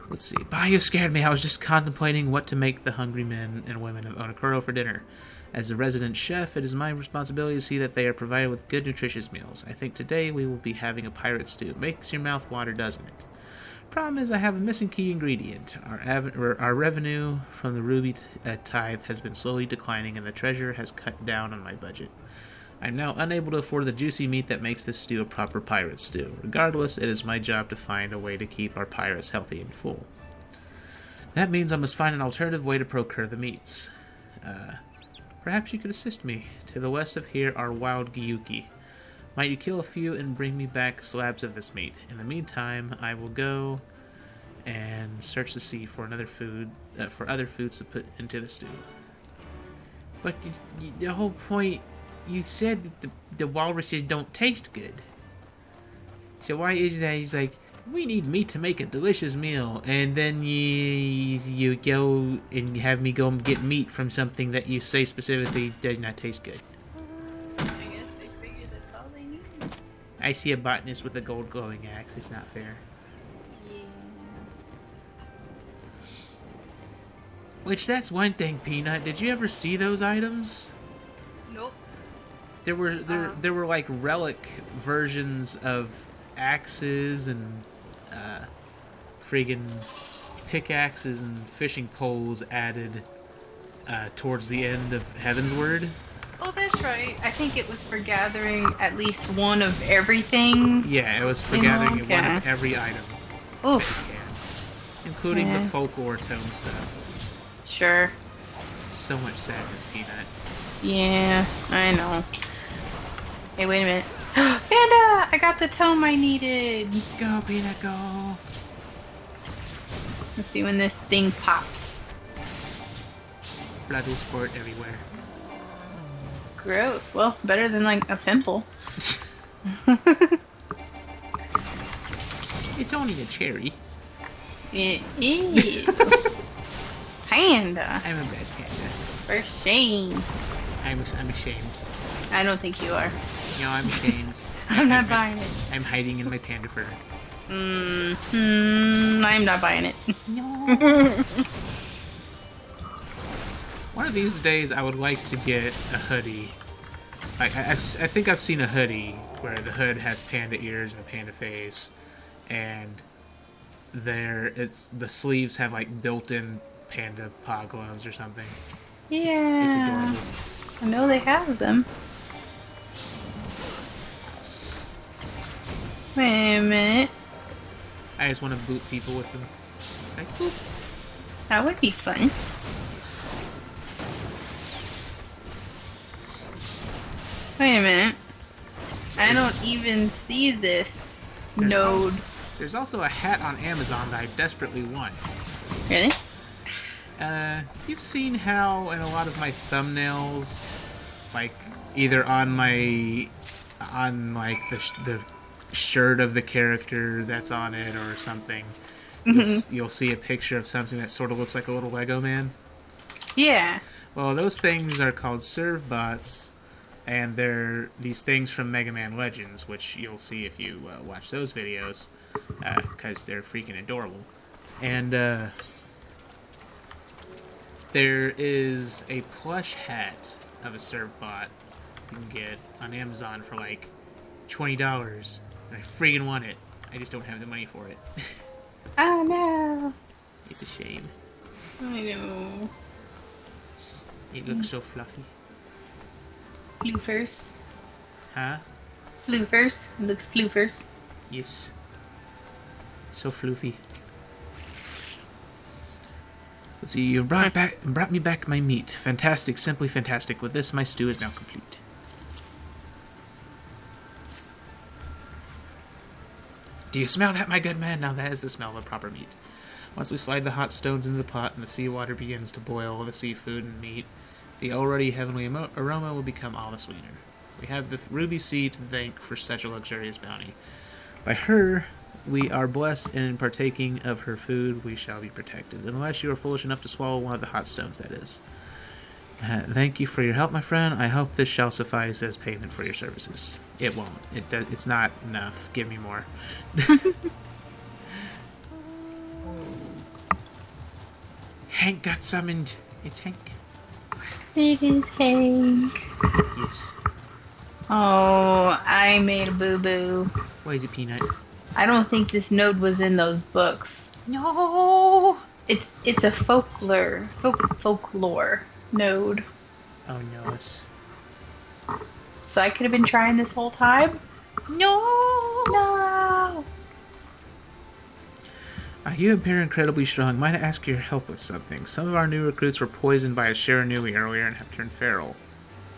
Let's see. Bah, you scared me. I was just contemplating what to make the hungry men and women of Onokuro for dinner. As the resident chef, it is my responsibility to see that they are provided with good, nutritious meals. I think today we will be having a pirate stew. Makes your mouth water, doesn't it? Problem is, I have a missing key ingredient. Our revenue from the ruby tithe has been slowly declining, and the treasurer has cut down on my budget. I'm now unable to afford the juicy meat that makes this stew a proper pirate stew. Regardless, it is my job to find a way to keep our pirates healthy and full. That means I must find an alternative way to procure the meats. Perhaps you could assist me. To the west of here are wild gyuki. Might you kill a few and bring me back slabs of this meat? In the meantime, I will go and search the sea for other foods to put into the stew. But the whole point you said that the walruses don't taste good. So why is that? He's like, we need meat to make a delicious meal, and then you go and have me go and get meat from something that you say specifically does not taste good. I guess they figured that's all they need. I see a botanist with a gold glowing axe. It's not fair. Yeah. Which, that's one thing, Peanut. Did you ever see those items? Nope. There were like relic versions of axes and friggin' pickaxes and fishing poles added towards the end of Heavensward. Oh, that's right. I think it was for gathering at least one of everything. Yeah, it was for gathering okay. one of every item. Oof. Yeah. Including the Yeah. folklore tome stuff. Sure. So much sadness, Peanut. Yeah, I know. Hey, wait a minute. Panda! I got the tome I needed. Go, Peanut, go! Let's see when this thing pops. Blood will squirt everywhere. Gross. Well, better than like a pimple. It's only a cherry. It is. Panda. I'm a bad panda. For shame. I'm ashamed. I don't think you are. No, I'm ashamed. I'm not buying it. I'm hiding in my panda fur. I'm not buying it. No. One of these days, I would like to get a hoodie. I think I've seen a hoodie where the hood has panda ears and a panda face, and the sleeves have like built-in panda paw gloves or something. Yeah. It's adorable. I know they have them. Wait a minute. I just want to boot people with them. Like, boop. That would be fun. Wait a minute. I don't even see this node. There's also a hat on Amazon that I desperately want. Really? You've seen how in a lot of my thumbnails, like either on like the shirt of the character that's on it or something, you'll see a picture of something that sort of looks like a little Lego man. Yeah. Well, those things are called serve bots, and they're these things from Mega Man Legends, which you'll see if you watch those videos, because they're freaking adorable. And there is a plush hat of a serve bot you can get on Amazon for like $20, and I freaking want it. I just don't have the money for it. Oh no. It's a shame. I know. It looks so fluffy. Floofers. Huh? Floofers. It looks floofers. Yes. So floofy. Let's see, you've brought me back my meat. Fantastic, simply fantastic. With this, my stew is now complete. Do you smell that, my good man? Now that is the smell of proper meat. Once we slide the hot stones into the pot and the seawater begins to boil the seafood and meat, the already heavenly aroma will become all the sweeter. We have the ruby sea to thank for such a luxurious bounty. By her, we are blessed, and in partaking of her food, we shall be protected. Unless you are foolish enough to swallow one of the hot stones, that is. Thank you for your help, my friend. I hope this shall suffice as payment for your services. It won't. It's not enough. Give me more. Hank got summoned. It's Hank. It is Hank. Yes. Oh, I made a boo-boo. Why is it Peanut? I don't think this node was in those books. No. It's a folklore node. Oh no. It's... So I could have been trying this whole time? No! You appear incredibly strong. Might I ask your help with something? Some of our new recruits were poisoned by a Shiranui earlier and have turned feral.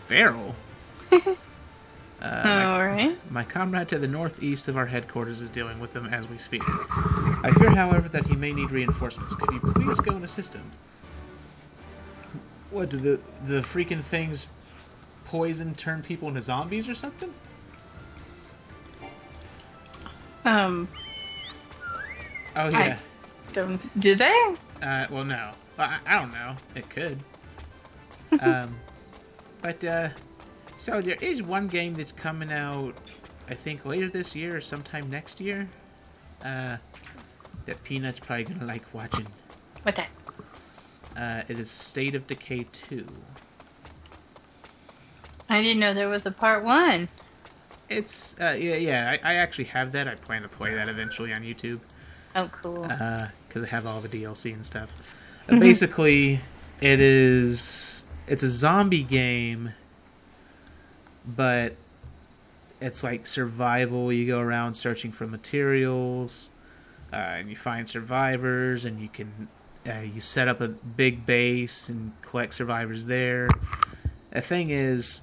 Feral? Alright. My comrade to the northeast of our headquarters is dealing with them as we speak. I fear, however, that he may need reinforcements. Could you please go and assist him? What, do the freaking things poison turn people into zombies or something? Oh yeah. Did they? Well, no. I don't know. It could. But so there is one game that's coming out, I think later this year or sometime next year. That Peanut's probably gonna like watching. What that? It is State of Decay 2. I didn't know there was a part 1. It's yeah. I actually have that. I plan to play that eventually on YouTube. Oh, cool. Because I have all the DLC and stuff. Basically, it's a zombie game, but it's like survival. You go around searching for materials, and you find survivors, and you can you set up a big base and collect survivors there. The thing is,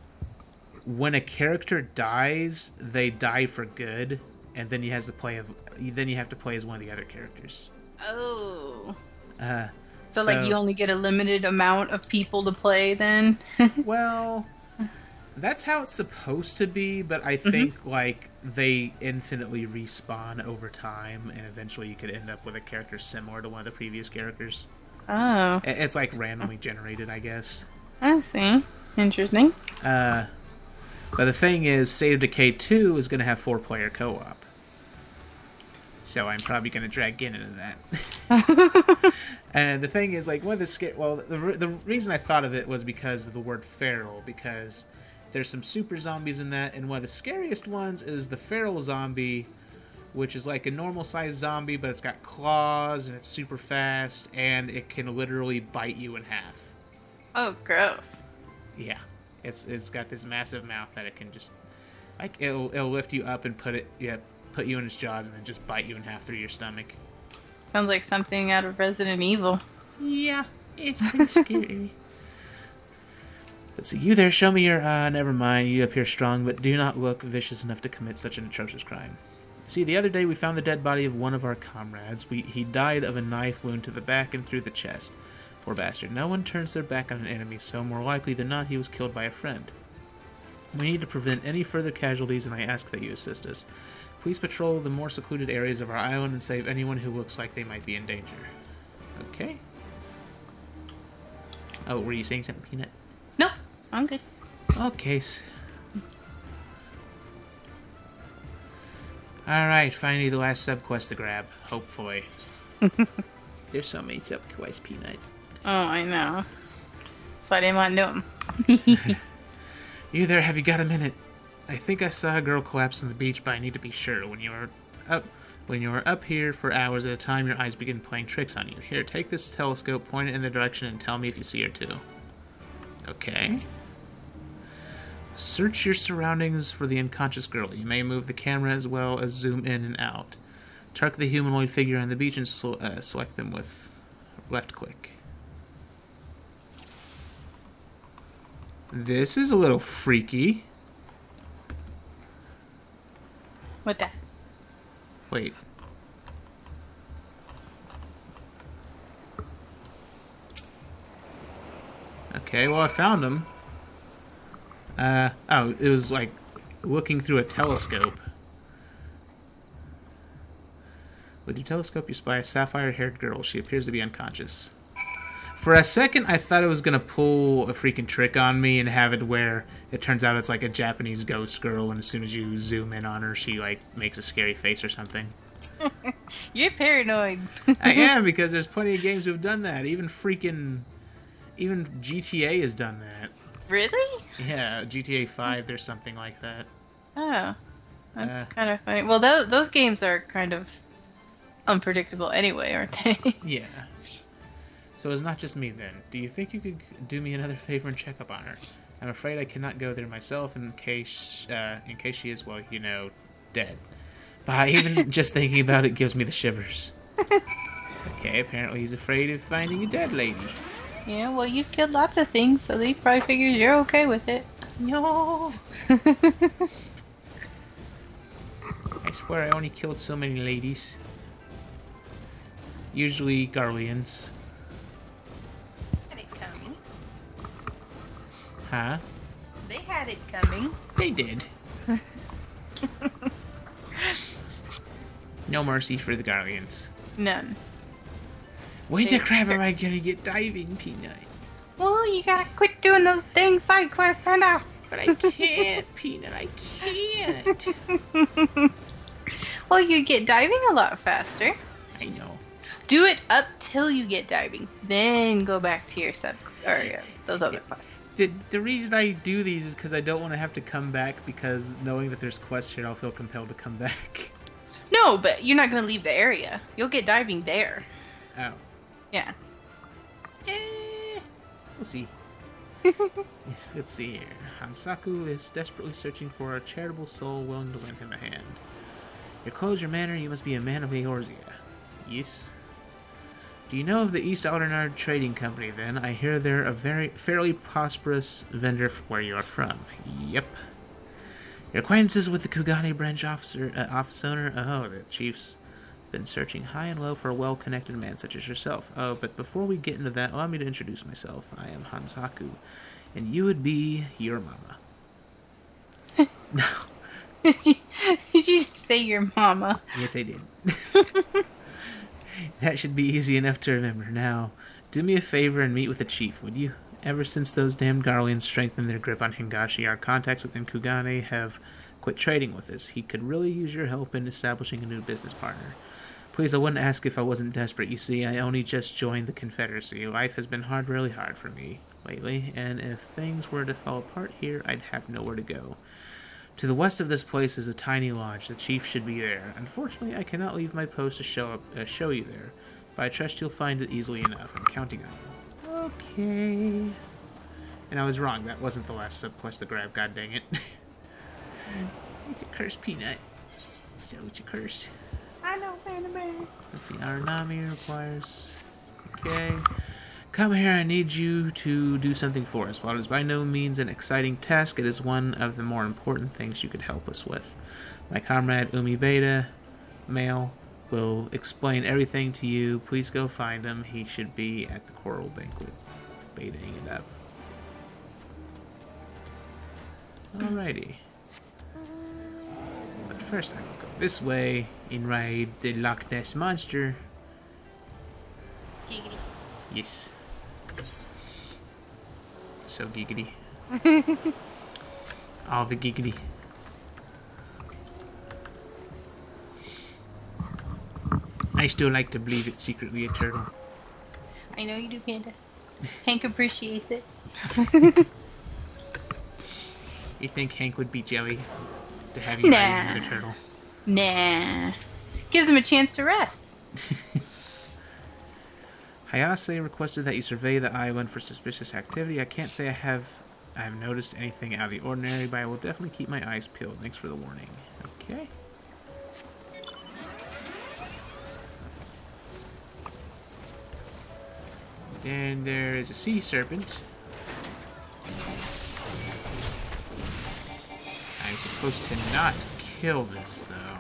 when a character dies, they die for good, and then you have to play as one of the other characters. Oh. So like you only get a limited amount of people to play then? Well, that's how it's supposed to be, but I think like they infinitely respawn over time, and eventually you could end up with a character similar to one of the previous characters. Oh. It's like randomly generated, I guess. I see. Interesting. But the thing is, State of Decay 2 is going to have 4-player co-op. So I'm probably going to drag Gin into that. And the thing is, like, one of the the reason I thought of it was because of the word feral, because there's some super zombies in that, and one of the scariest ones is the feral zombie, which is like a normal-sized zombie, but it's got claws, and it's super fast, and it can literally bite you in half. Oh, gross. Yeah. It's got this massive mouth that it can just, like, it'll lift you up and put you in its jaws and then just bite you in half through your stomach. Sounds like something out of Resident Evil. Yeah, it's pretty scary. Let's see, you there, show me your, never mind, you appear strong, but do not look vicious enough to commit such an atrocious crime. See, the other day we found the dead body of one of our comrades. He died of a knife wound to the back and through the chest. Poor bastard. No one turns their back on an enemy, so more likely than not he was killed by a friend. We need to prevent any further casualties, and I ask that you assist us. Please patrol the more secluded areas of our island and save anyone who looks like they might be in danger. Okay. Oh, were you saying something, Peanut? Nope, I'm good. Okay. Alright, finally the last subquest to grab. Hopefully. There's so many subquests, Peanut. Oh, I know. That's why I didn't want to do them. You there, have you got a minute? I think I saw a girl collapse on the beach, but I need to be sure. When you are up here for hours at a time, your eyes begin playing tricks on you. Here, take this telescope, point it in the direction, and tell me if you see her too. Okay. Search your surroundings for the unconscious girl. You may move the camera as well as zoom in and out. Target the humanoid figure on the beach and select them with left click. This is a little freaky. What that? Wait. Okay, well I found him. Oh, it was like looking through a telescope. With your telescope, you spy a sapphire-haired girl. She appears to be unconscious. For a second, I thought it was going to pull a freaking trick on me and have it where it turns out it's like a Japanese ghost girl, and as soon as you zoom in on her, she, like, makes a scary face or something. You're paranoid. I am, because there's plenty of games who've done that. Even GTA has done that. Really? Yeah, GTA 5, there's something like that. Oh, that's kind of funny. Well, those games are kind of unpredictable anyway, aren't they? Yeah. So it's not just me then. Do you think you could do me another favor and check up on her? I'm afraid I cannot go there myself in case she is, well, you know, dead. But even just thinking about it gives me the shivers. Okay, apparently he's afraid of finding a dead lady. Yeah, well, you've killed lots of things, so he probably figures you're okay with it. No. I swear I only killed so many ladies. Usually Garleans. Had it coming. Huh? They had had it coming. They did. No mercy for the Guardians. None. When the crap am I gonna get diving, Peanut? Well, you gotta quit doing those dang side quests, Panda. But I can't, Peanut. I can't. Well, you get diving a lot faster. I know. Do it up till you get diving, then go back to your those other quests. The reason I do these is because I don't want to have to come back, because knowing that there's quests here, I'll feel compelled to come back. No, but you're not gonna leave the area. You'll get diving there. Oh. Yeah. We'll see. Let's see here. Hansaku is desperately searching for a charitable soul willing to lend him a hand. Your clothes, your manner, you must be a man of Eorzea. Yes. Do you know of the East Aldernard Trading Company, then? I hear they're a fairly prosperous vendor where you are from. Yep. Your acquaintances with the Kugane branch office owner? Oh, the chief's been searching high and low for a well-connected man such as yourself. Oh, but before we get into that, allow me to introduce myself. I am Hansaku, and you would be your mama. No. Did you just say your mama? Yes, I did. That should be easy enough to remember. Now, do me a favor and meet with the chief, would you? Ever since those damned Garleans strengthened their grip on Hingashi, our contacts within Kugane have quit trading with us. He could really use your help in establishing a new business partner. Please, I wouldn't ask if I wasn't desperate. You see, I only just joined the Confederacy. Life has been really hard for me lately, and if things were to fall apart here, I'd have nowhere to go. To the west of this place is a tiny lodge. The chief should be there. Unfortunately, I cannot leave my post to show you there, but I trust you'll find it easily enough. I'm counting on you. Okay. And I was wrong. That wasn't the last subquest to grab. God dang it. It's a curse, Peanut. So it's a curse. I know, Panda Bear. Let's see. Aranami requires... Okay. Come here, I need you to do something for us. While it is by no means an exciting task, it is one of the more important things you could help us with. My comrade Umi Beta, male, will explain everything to you. Please go find him. He should be at the Coral Banquet, betaing it up. Alrighty. But first I will go this way and raid the Loch Ness Monster. Giggity. Yes. So giggity. All the giggity. I still like to believe it's secretly a turtle. I know you do, Panda. Hank appreciates it. You think Hank would be jelly to have you riding with a turtle? Nah. Gives him a chance to rest. Hayase requested that you survey the island for suspicious activity. I can't say I have noticed anything out of the ordinary, but I will definitely keep my eyes peeled. Thanks for the warning. Okay. And there is a sea serpent. I'm supposed to not kill this, though.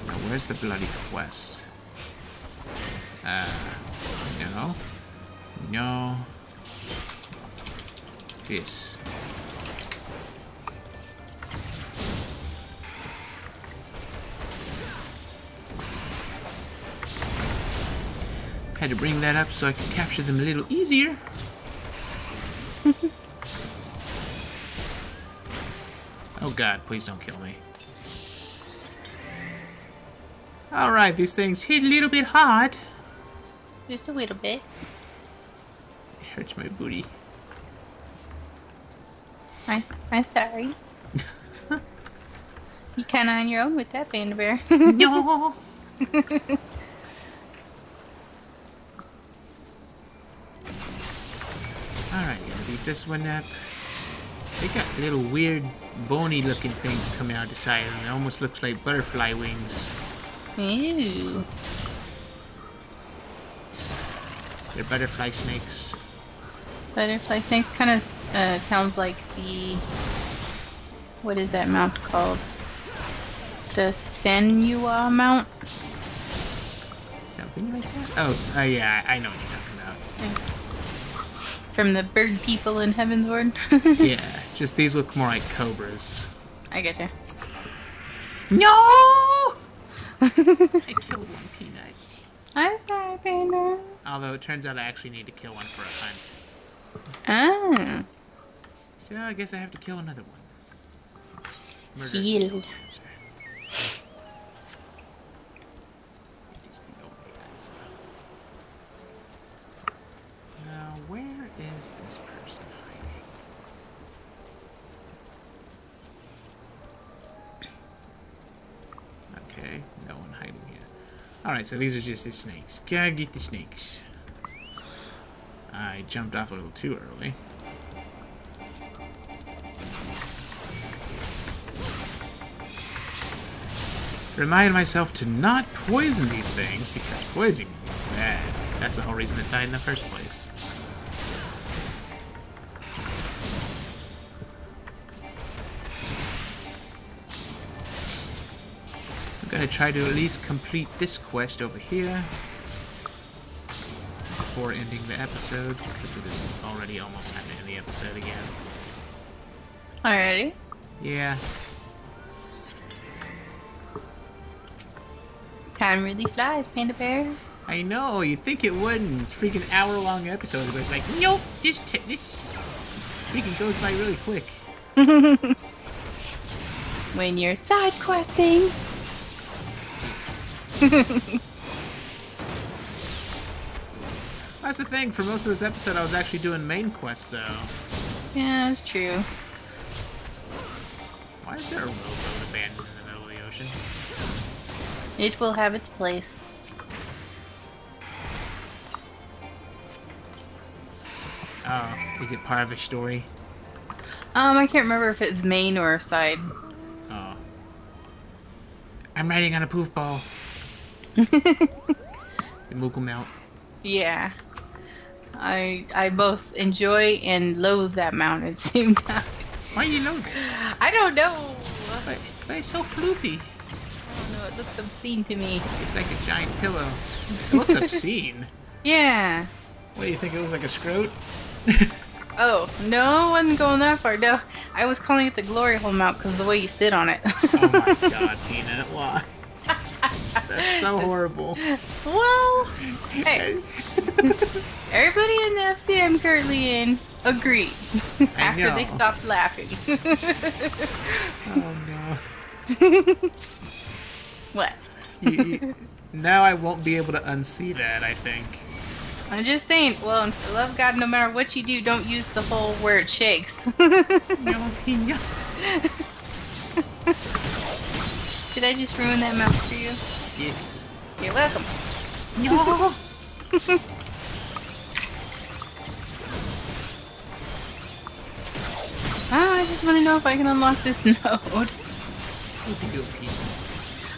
Now, where's the bloody quest? No. No. This. Had to bring that up so I could capture them a little easier. Oh god, please don't kill me. Alright, these things hit a little bit hard. Just a little bit. It hurts my booty. I'm sorry. You kinda on your own with that, Panda Bear. No! Alright, gonna beat this one up. They got little weird bony looking things coming out the side of them. It almost looks like butterfly wings. Ew. They're butterfly snakes. Butterfly snakes kind of sounds like the... What is that mount called? The Senua mount? Something like that? Oh, yeah, I know what you're talking about. From the bird people in Heavensward. Yeah, just these look more like cobras. I getcha. No! I killed one peanut. I'm sorry, Panda. Although it turns out I actually need to kill one for a hunt. Ah. So I guess I have to kill another one. Murder. Kill. That's right. Just the old man stuff. Now, where is this person hiding? Okay, no one hiding here. Alright, so these are just the snakes. Gotta get the snakes. I jumped off a little too early. Remind myself to not poison these things, because poisoning is bad. That's the whole reason it died in the first place. I'm gonna try to at least complete this quest over here before ending the episode, because it is already almost time to end the episode again. Alrighty. Yeah. Time really flies, Panda Bear. I know, you'd think it wouldn't. It's freaking hour-long episode, but it's like, nope, this freaking goes by really quick. When you're side questing. That's the thing, for most of this episode I was actually doing main quests, though. Yeah, that's true. Why is there a rowboat abandoned in the middle of the ocean? It will have its place. Oh, is it part of a story? I can't remember if it's main or side. Oh. I'm riding on a poof ball. The Moogle mount. Yeah. I both enjoy and loathe that mount at the same time. Why do you loathe it? I don't know. But it's so floofy. I don't know. It looks obscene to me. It's like a giant pillow. It looks obscene. Yeah. What do you think? It looks like a scrote? Oh, no, I wasn't going that far. No, I was calling it the glory hole mount because of the way you sit on it. Oh my god, Peanut, why? That's so horrible. Well, hey. Everybody in the FC I'm currently in agreed after know. they stopped laughing. Oh no. What? Now I won't be able to unsee that, I think. I'm just saying, well, for love of God, no matter what you do, don't use the hole where it shakes. No, Peanut. Did I just ruin that mount for you? Yes. You're welcome. No. I just want to know if I can unlock this node. You can do it, Peanut.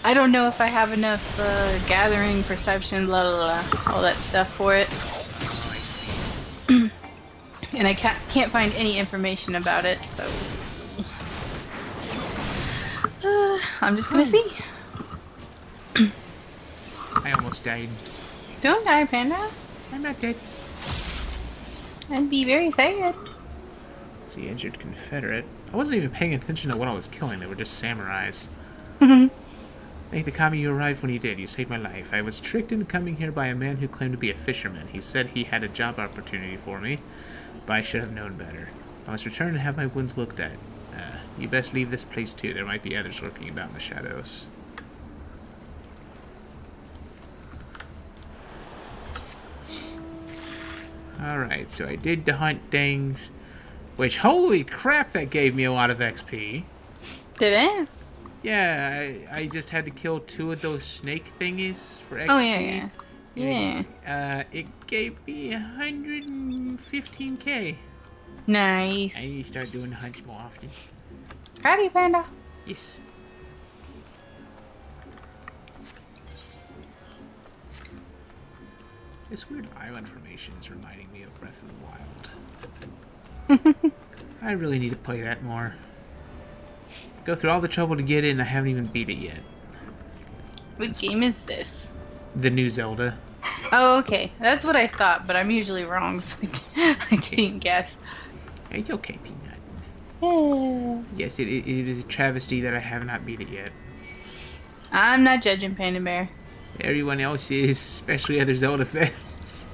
I don't know if I have enough gathering, perception, blah, blah, blah, all that stuff for it. Oh, I see. And I can't find any information about it, so... I'm just gonna see. I almost died. Don't die, Panda. I'm not dead. I'd be very sad. See, injured Confederate. I wasn't even paying attention to what I was killing. They were just samurais. Thank the kami you arrived when you did. You saved my life. I was tricked into coming here by a man who claimed to be a fisherman. He said he had a job opportunity for me, but I should have known better. I must return and have my wounds looked at. You best leave this place too. There might be others lurking about in the shadows. Alright, so I did the hunt things, which, holy crap, that gave me a lot of XP. Did it? Yeah, I just had to kill 2 of those snake thingies for XP. Oh, yeah, yeah. Yeah. It gave me 115k. Nice. I need to start doing hunts more often. Proud of you, Panda. Yes. This weird island formation is reminding me of Breath of the Wild. I really need to play that more. Go through all the trouble to get in, I haven't even beat it yet. What game is this? The new Zelda. Oh, okay. That's what I thought, but I'm usually wrong, so I didn't guess. It's okay, Peanut. Yeah. Yes, it is a travesty that I have not beat it yet. I'm not judging Panda Bear. Everyone else is, especially other Zelda fans.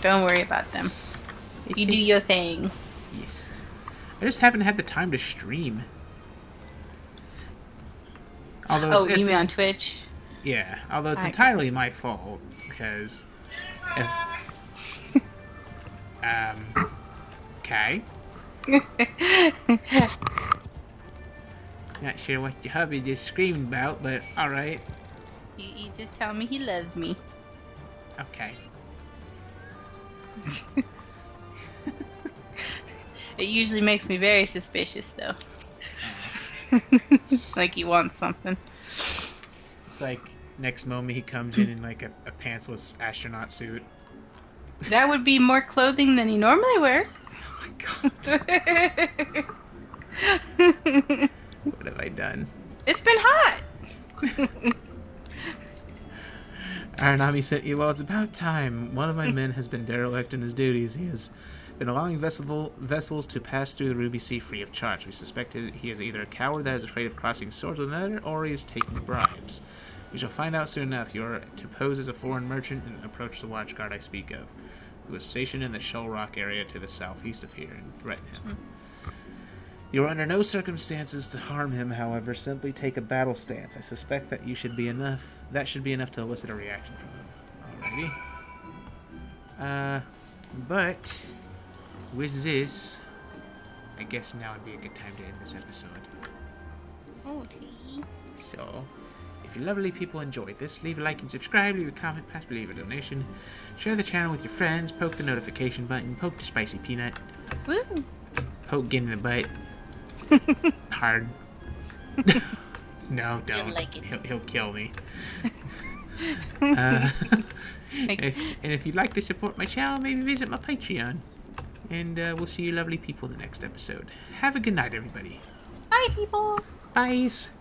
Don't worry about them. It's You do just- your thing. Yes. I just haven't had the time to stream. Although Oh, you mean on Twitch? Yeah, although it's I- entirely my fault, because... Okay. Not sure what your hubby just screamed about, but alright. You just tell me he loves me. Okay. It usually makes me very suspicious, though. Like he wants something. It's like, next moment he comes in like a pantsless astronaut suit. That would be more clothing than he normally wears. Oh my god. What have I done? It's been hot. Aranami sent you, well, it's about time. One of my men has been derelict in his duties. He has been allowing vessels to pass through the Ruby Sea free of charge. We suspected he is either a coward that is afraid of crossing swords with another, or he is taking bribes. We shall find out soon enough. You are to pose as a foreign merchant and approach the watchguard I speak of, who is stationed in the Shoal Rock area to the southeast of here, and threaten him. You are under no circumstances to harm him, however. Simply take a battle stance. I suspect that should be enough to elicit a reaction from him. Alrighty. But with this, I guess now would be a good time to end this episode. Okay. So, if you lovely people enjoyed this, leave a like and subscribe, leave a comment, possibly leave a donation. Share the channel with your friends, poke the notification button, poke the spicy peanut, Woo. poke Gin in the butt. Hard. No, don't. like it. He'll kill me. And if you'd like to support my channel, maybe visit my Patreon. And we'll see you lovely people in the next episode. Have a good night, everybody. Bye, people. Byes.